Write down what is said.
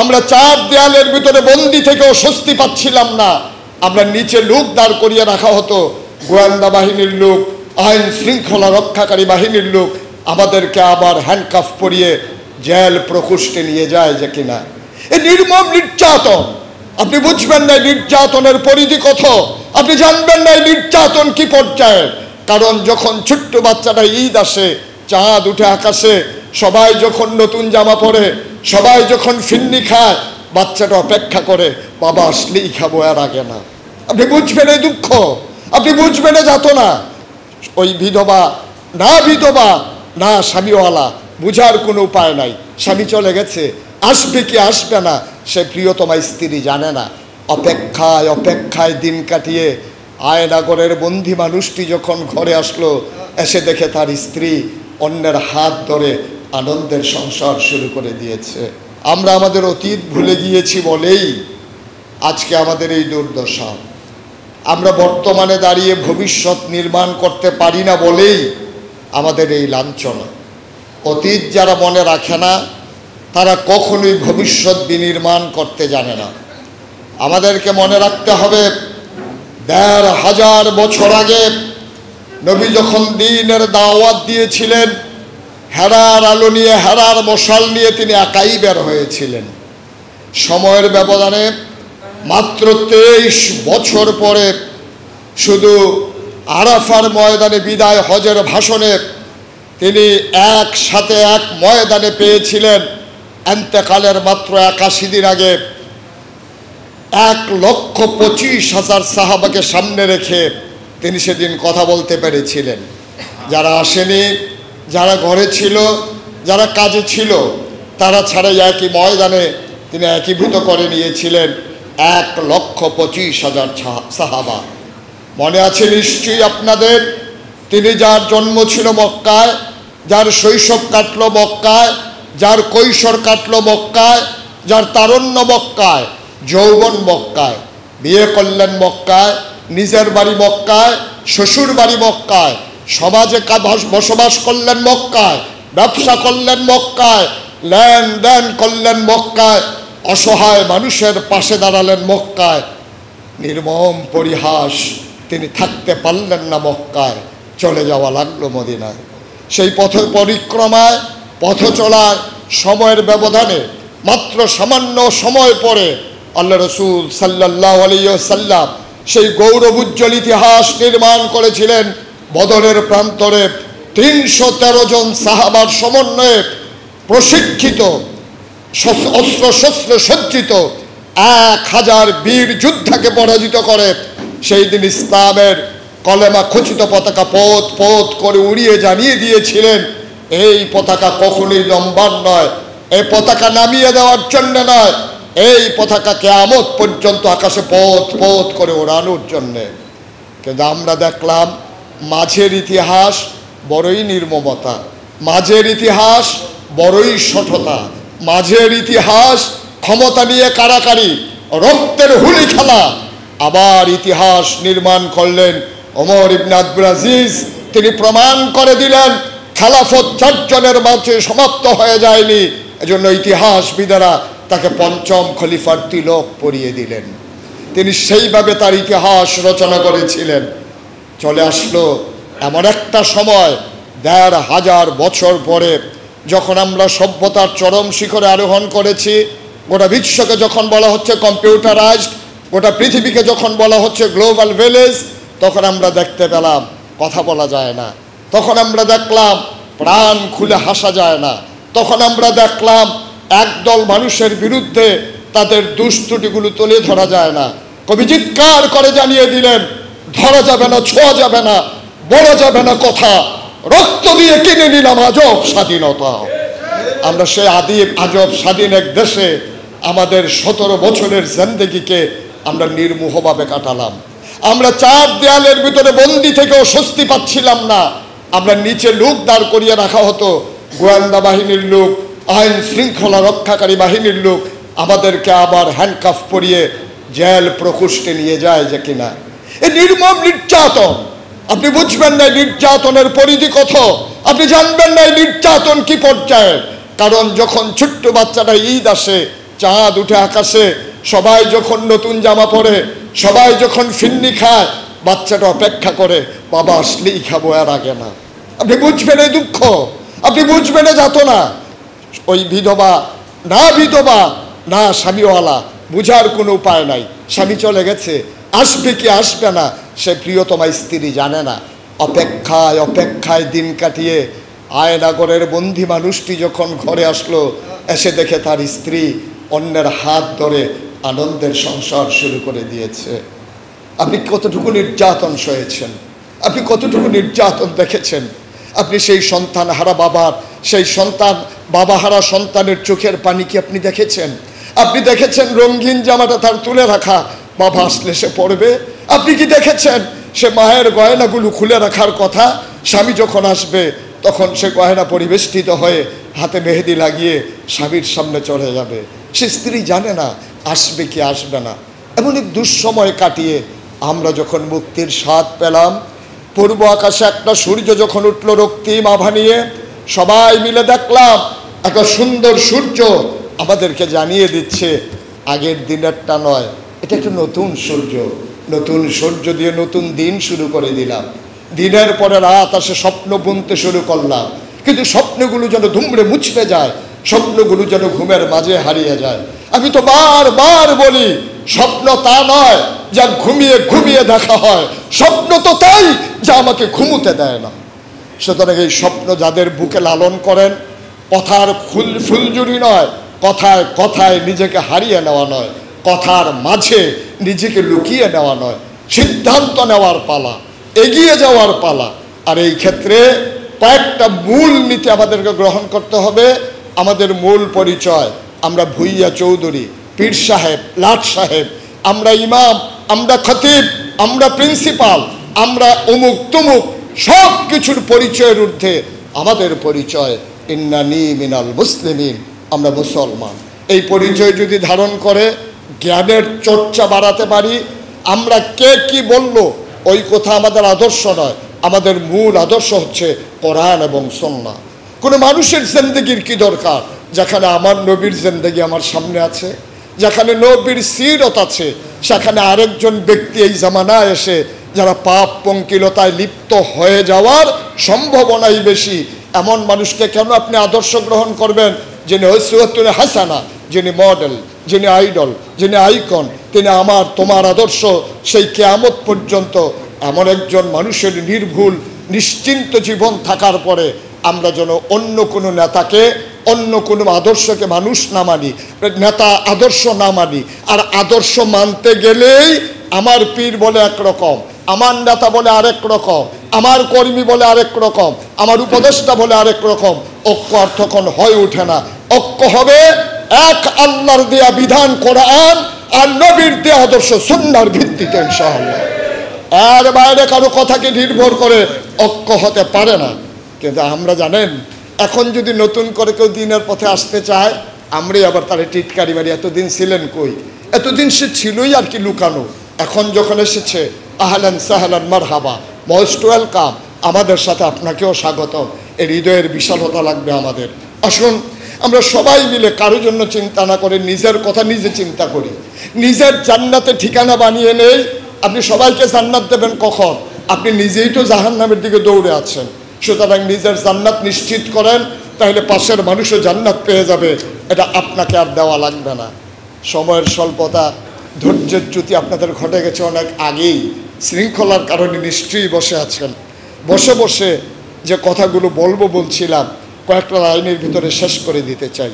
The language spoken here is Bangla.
আমরা চার দেয়ালের ভিতরে বন্দি থেকেও স্বস্তি পাচ্ছিলাম না। আমরা নিচে লোক দাঁড় করিয়ে রাখা হতো, গোয়েন্দা বাহিনীর লোক, আইন শৃঙ্খলা রক্ষাকারী বাহিনীর লোক আমাদেরকে আবার হ্যান্ডকাফ পরিয়ে জেল প্রকোষ্ঠে নিয়ে যায় যে কিনা। এই নির্মম নির্যাতন, আপনি বুঝবেন না নির্যাতনের পরিধি কত, আপনি জানবেন না নির্যাতন কি পর্যায়ের। কারণ যখন ছোট্ট বাচ্চাটা ঈদ আসে, চাঁদ উঠে আকাশে, সবাই যখন নতুন জামা পরে, সবাই যখন ফিন্নি খায়, বাচ্চাটা অপেক্ষা করে বাবা আসলেই খাবো, আর আগে না। আপনি বুঝবেন এই দুঃখ, আপনি বুঝবেন এই যাতনা। ওই বিধবা না স্বামীওয়ালা, বুঝার কোনো উপায় নাই। স্বামী চলে গেছে, আসবে কি আসবে না সে প্রিয়তমা স্ত্রী জানে না। অপেক্ষায় দিন কাটিয়ে আয়নাগরের বন্দি মানুষটি যখন ঘরে আসলো, এসে দেখে তার স্ত্রী অন্যের হাত ধরে আনন্দের সংসার শুরু করে দিয়েছে। আমরা আমাদের অতীত ভুলে গিয়েছি বলেই আজকে আমাদের এই দুর্দশা। আমরা বর্তমানে দাঁড়িয়ে ভবিষ্যৎ নির্মাণ করতে পারি না বলেই আমাদের এই লাঞ্ছনা। অতীত যারা মনে রাখে না তারা কখনোই ভবিষ্যৎ বিনির্মাণ করতে জানে না। আমাদেরকে মনে রাখতে হবে ১৫০০ বছর আগে নবী যখন দ্বীনের দাওয়াত দিয়েছিলেন, হেরার আলো নিয়ে, হেরার মশাল নিয়ে তিনি একাই বের হয়েছিলেন। সময়ের ব্যবধানে মাত্র ২৩ বছর পরে শুধু আরাফার ময়দানে বিদায় হজের ভাষণে তিনি একসাথে এক ময়দানে পেয়েছিলেন এন্তেকালের মাত্র ৮১ দিন আগে ১,২৫,০০০ সাহাবাকে সামনে রেখে তিনি সেদিন কথা বলতে পেরেছিলেন। যারা আসেনি, যারা ঘরে ছিল, যারা কাজে ছিল, তারা ছাড়াই একই ময়দানে তিনি একীভূত করে নিয়েছিলেন ১,২৫,০০০ সাহাবা। মনে আছে নিশ্চয়ই আপনাদের, তিনি যার জন্ম ছিল মক্কায়, যার শৈশব কাটল মক্কায়, যার কৈশোর কাটল মক্কায়, যার তারুণ্য মক্কায়, যৌবন মক্কায়, বিয়ে করলেন মক্কায়, নিজের বাড়ি মক্কায়, শ্বশুর বাড়ি মক্কায়, সমাজে বসবাস করলেন মক্কায়, ব্যবসা করলেন মক্কায়, লেনদেন করলেন মক্কায়, অসহায় মানুষের পাশে দাঁড়ালেন মক্কায়। নির্মম পরিহাস, তিনি থাকতে পারলেন না মক্কায়, চলে যাওয়া লাগলো মদিনায়। সেই পথ পরিক্রমায়, পথ চলায় সময়ের ব্যবধানে মাত্র সামান্য সময় পরে আল্লাহ রসুল সাল্লাল্লাহু আলাইহি ওয়াসাল্লাম সেই গৌরবোজ্জ্বল ইতিহাস নির্মাণ করেছিলেন। বদরের প্রান্তরে ৩১৩ জন সাহাবার সমন্বয়ে প্রশিক্ষিত, অস্ত্র শস্ত্রে সজ্জিত ১,০০০ বীর যোদ্ধাকে পরাজিত করে সেই দিন ইসলামের কলেমা খচিত পতাকা পোত পোত করে উড়িয়ে জানিয়ে দিয়েছিলেন, এই পতাকা কখনোই লম্বার নয়, এই পতাকা নামিয়ে দেওয়ার জন্য নয়, এই পতাকা কিয়ামত পর্যন্ত আকাশে পোত পোত করে ওড়ানোর জন্যে। কিন্তু আমরা দেখলাম মাঝের ইতিহাস বড়ই নির্মমতা, মাঝের ইতিহাস বড়ই শঠতা, মাঝের ইতিহাস ক্ষমতা নিয়ে কাড়াকাড়ি, রক্তের হুলি খেলা। আবার ইতিহাস নির্মাণ করলেন ওমর ইবনে আব্দুল আজিজ। তিনি প্রমাণ করে দিলেন খেলাফত ৪ জনের মাঝে সমাপ্ত হয়ে যায়নি, এজন্য ইতিহাসবিদেরা তাকে পঞ্চম খলিফার তিলক পরিয়ে দিলেন। তিনি সেইভাবে তার ইতিহাস রচনা করেছিলেন। চলে আসলো এমন একটা সময় ১৫০০ বছর পরে, যখন আমরা সভ্যতার চরম শিখরে আরোহণ করেছি, গোটা বিশ্বকে যখন বলা হচ্ছে কম্পিউটারাইজড, গোটা পৃথিবীকে যখন বলা হচ্ছে গ্লোবাল ভিলেজ, তখন আমরা দেখতে পেলাম কথা বলা যায় না, তখন আমরা দেখলাম প্রাণ খুলে হাসা যায় না, তখন আমরা দেখলাম একদল মানুষের বিরুদ্ধে তাদের দুষ্ত্রুটিগুলো তুলে ধরা যায় না। কবি চিৎকার করে জানিয়ে দিলেন, ধরা যাবে না, ছোঁয়া যাবে না, বলা যাবে না কথা, রক্ত দিয়ে কিনে নিলাম আজব স্বাধীনতা। আমরা সেই আজব স্বাধীন এক দেশে আমাদের ১৭ বছরের জিন্দেগিকে আমরা নির্মোহভাবে কাটালাম। আমরা ৪ দেয়ালের ভিতরে বন্দি থেকেও স্বস্তি পাচ্ছিলাম না। আমরা নিচে লোক দাঁড় করিয়ে রাখা হতো, গোয়েন্দা বাহিনীর লোক, আইন শৃঙ্খলা রক্ষাকারী বাহিনীর লোক আমাদেরকে আবার হ্যান্ডকাফ পরিয়ে জেল প্রকোষ্ঠে নিয়ে যায় যে কিনা। এই নির্মম নির্যাতন, আপনি বুঝবেন না নির্যাতনের পরিধি কত, আপনি জানবেন না নির্যাতন কি পর্যায়ের। কারণ যখন ছোট্ট বাচ্চাটা ঈদ আসে, চাঁদ উঠে আকাশে, সবাই যখন নতুন জামা পরে, সবাই যখন ফিন্নি খায়, বাচ্চাটা অপেক্ষা করে বাবা আসলেই খাবো, আর আগে না। আপনি বুঝবেন এই দুঃখ, আপনি বুঝবেন যাতনা। ওই বিধবা না স্বামীওয়ালা, বুঝার কোনো উপায় নাই। স্বামী চলে গেছে, আসবে কি আসবে না সে প্রিয়তমা স্ত্রী জানে না। অপেক্ষায় অপেক্ষায় দিন কাটিয়ে আয়নাগরের বন্দি মানুষটি যখন ঘরে আসলো, এসে দেখে তার স্ত্রী অন্যের হাত ধরে আনন্দের সংসার শুরু করে দিয়েছে। আপনি কতটুকু নির্যাতন সয়েছেন, আপনি কতটুকু নির্যাতন দেখেছেন। আপনি সেই সন্তান হারা বাবার, সেই সন্তান বাবা হারা সন্তানের চোখের পানি কি আপনি দেখেছেন? আপনি দেখেছেন রঙিন জামাটা তার তুলে রাখা, বাবা আসলে সে পড়বে? আপনি কি দেখেছেন সে মায়ের গয়নাগুলো খুলে রাখার কথা, স্বামী যখন আসবে তখন সে গয়না পরিবেষ্টিত হয়ে হাতে মেহেদি লাগিয়ে স্বামীর সামনে চলে যাবে? সে স্ত্রী জানে না আসবে কি আসবে না। এমন এক দুঃসময় কাটিয়ে আমরা যখন মুক্তির স্বাদ পেলাম, পূর্ব আকাশে একটা সূর্য যখন উঠল রক্তিম আভা নিয়ে, সবাই মিলে দেখলাম একটা সুন্দর সূর্য আমাদেরকে জানিয়ে দিচ্ছে আগের দিনেরটা নয়, এটা একটা নতুন সূর্য। নতুন সূর্য দিয়ে নতুন দিন শুরু করে দিলাম। দিনের পরে রাত আসে, স্বপ্ন বুনতে শুরু করলাম, কিন্তু স্বপ্নগুলো যেন ধুমড়ে মুছড়ে যায়, স্বপ্নগুলো যেন ঘুমের মাঝে হারিয়ে যায়। আমি তো বারবার বলি, স্বপ্ন তা নয় যা ঘুমিয়ে ঘুমিয়ে দেখা হয়, স্বপ্ন তো তাই যা আমাকে ঘুমোতে দেয় না। সুতরাং এই স্বপ্ন যাদের বুকে লালন করেন, কথার ফুলঝুরি নয়, কথায় কথায় নিজেকে হারিয়ে নেওয়া নয়, কথার মাঝে নিজেকে লুকিয়ে নেওয়া নয়, সিদ্ধান্ত নেওয়ার পালা, এগিয়ে যাওয়ার পালা। আর এই ক্ষেত্রে কয়েকটা মূল নীতি আমাদেরকে গ্রহণ করতে হবে। আমাদের মূল পরিচয়, আমরা ভুইয়া চৌধুরী, পীর সাহেব, লাট সাহেব, আমরা ইমাম, আমরা খতিব, আমরা প্রিন্সিপাল, আমরা অমুক তমুক, সব কিছুর পরিচয়ের ঊর্ধ্বে আমাদের পরিচয় ইন্নানি মিনাল মুসলিমিন, আমরা মুসলমান। এই পরিচয় যদি ধারণ করে জ্ঞানের চর্চা বাড়াতে পারি, আমরা কে কি বলল ওই কথা আমাদের আদর্শ নয়, আমাদের মূল আদর্শ হচ্ছে কোরআন এবং সুন্নাহ। কোনো মানুষের জিন্দেগির কি দরকার যেখানে আমার নবীর জিন্দেগি আমার সামনে আছে, যেখানে নবীর সিরত আছে, সেখানে আরেকজন ব্যক্তি এই জামানায় এসে যারা পাপ পঙ্কিলতায় লিপ্ত হয়ে যাওয়ার সম্ভাবনাই বেশি, এমন মানুষকে কেন আপনি আদর্শ গ্রহণ করবেন? যিনি উসওয়াতুল হাসানা, যিনি মডেল, যিনি আইডল, যিনি আইকন, তিনি আমার তোমার আদর্শ সেই কিয়ামত পর্যন্ত। এমন একজন মানুষের নির্ভুল নিশ্চিন্ত জীবন থাকার পরে আমরা যেন অন্য কোনো নেতাকে, অন্য কোনো আদর্শকে মানুষ না মানি, নেতা আদর্শ না মানি। আর আদর্শ মানতে গেলেই আমার পীর বলে একরকম, আমার নেতা বলে আরেক রকম, আমার কর্মী বলে আরেক রকম, আমার উপদেষ্টা বলে আরেক রকম, ঐক্য আর তখন হয়ে ওঠে না। ঐক্য হবে এক আল্লাহর দেয়া বিধান কোরআন আর নবীর দেয়া আদর্শ সুন্নাহর ভিত্তিতে ইনশাআল্লাহ। এর বাইরে কারো কথাকে নির্ভর করে ঐক্য হতে পারে না। কিন্তু আমরা জানেন, এখন যদি নতুন করে কেউ দিনের পথে আসতে চায়, আমরাই আবার তারা টিটকারি মারি, এতদিন ছিলেন কই? এতদিন সে ছিলই আর কি লুকানো। এখন যখন এসেছে, আহলান সাহলান মারহাবা, মোস্ট ওয়েলকাম, আমাদের সাথে আপনাকেও স্বাগতম। এই হৃদয়ের বিশালতা লাগবে আমাদের। আসুন আমরা সবাই মিলে কারোর জন্য চিন্তা না করে নিজের কথা নিজে চিন্তা করি, নিজের জান্নাতে ঠিকানা বানিয়ে নেই। আপনি সবাইকে জান্নাত দেবেন কখন? আপনি নিজেই তো জাহান্নামের দিকে দৌড়ে আছেন। সুতরাং নিজের জান্নাত নিশ্চিত করেন, তাহলে পাশের মানুষও জান্নাত পেয়ে যাবে। এটা আপনাকে আর দেওয়া লাগবে না। সময়ের স্বল্পতা, ধৈর্যের চ্যুতি আপনাদের ঘটে গেছে অনেক আগেই। শৃঙ্খলার কারণে নিশ্চয়ই বসে আছেন। বসে বসে যে কথাগুলো বলছিলাম, কয়েকটা লাইনের ভিতরে শেষ করে দিতে চাই।